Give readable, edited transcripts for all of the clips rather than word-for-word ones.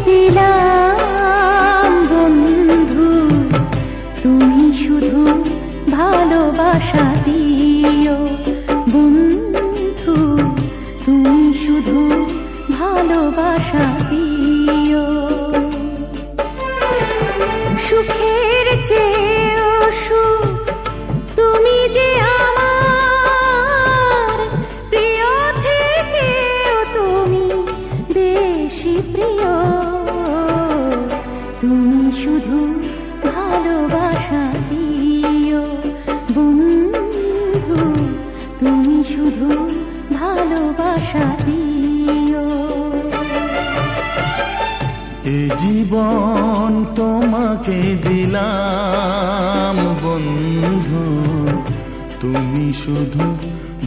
দিলাম বন্ধু, তুমি শুধু ভালোবাসা দিও বন্ধু, তুমি শুধু ভালোবাসা দিও। সুখের চেয়েও সুখ তুমি যে আমার, প্রিয় থেকেও তুমি বেশি প্রিয়। তুমি শুধু ভালোবাসা দিও বন্ধু, তুমি শুধু ভালোবাসা দিও। এ জীবন তোমাকে দিলাম বন্ধু, তুমি শুধু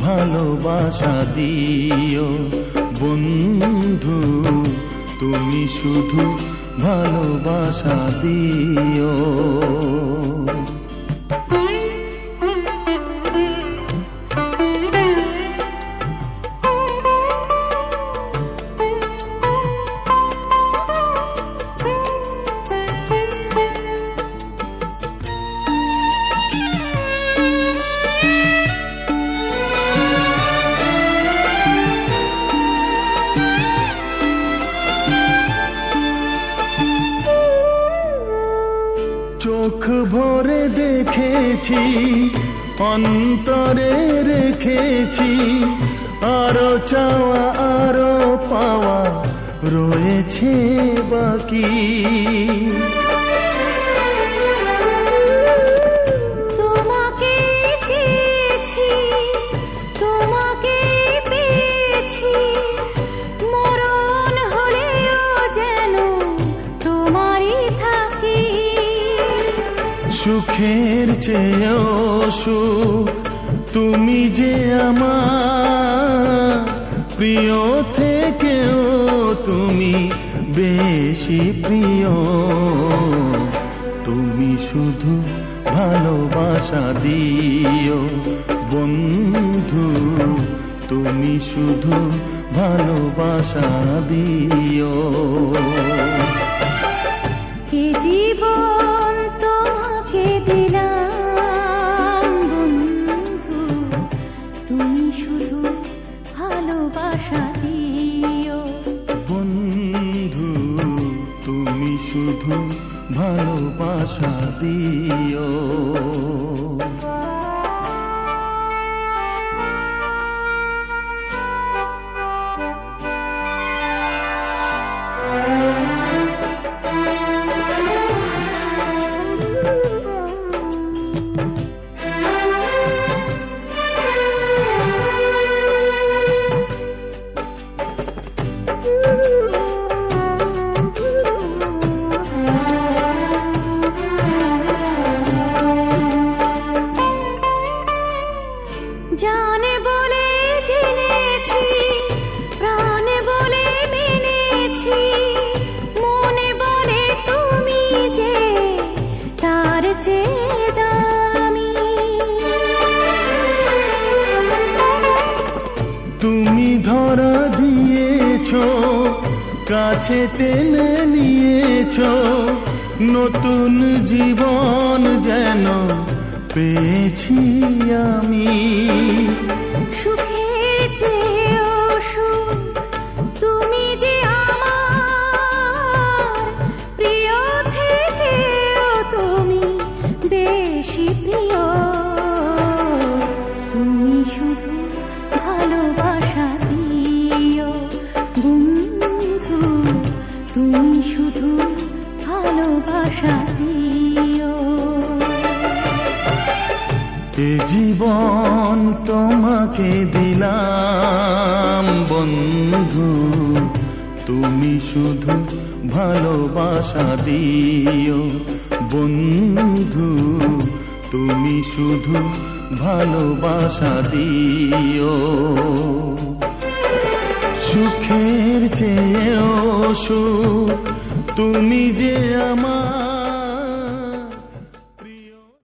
ভালোবাসা দিও বন্ধু, তুমি শুধু ভালোবাসা দিও। চোখ ভরে দেখেছি, অন্তরে রেখেছি, আরো চাওয়া আরো পাওয়া রয়েছে বাকি। তোমাকে চেয়েছি, তোমাকে পেয়েছি, মরণ হলেও যেন তোমারই থাকি। সুখের চেয়েও সুখ তুমি যে আমার, প্রিয় থেকেও তুমি বেশি প্রিয়। তুমি শুধু ভালোবাসা দিও বন্ধু, তুমি শুধু ভালোবাসা দিও। এ জীবন তোমাকে দিলাম বন্ধু, তুমি শুধু ভালোবাসা দিও বন্ধু, তুমি শুধু ভালোবাসা দিও। জানে বলে জেনেছি, প্রাণে বলে মেনেছি, মনে বলে তুমি যে তার চেয়ে দামি। তুমি ধরা দিয়েছ, কাছে টেনে নিয়েছ, নতুন জীবন যেন পেয়েছি আমি। সুখের চেয়েও সুখ তুমি যে আমার, প্রিয় থেকেও তুমি বেশি প্রিয়। তুমি শুধু ভালোবাসা দিও বন্ধু, তুমি শুধু ভালোবাসা দিও। এ জীবন তোমাকে দিলাম বন্ধু, তুমি শুধু ভালোবাসা দিও বন্ধু, তুমি শুধু ভালোবাসা দিও। সুখের চেয়েও সুখ তুমি যে আমার।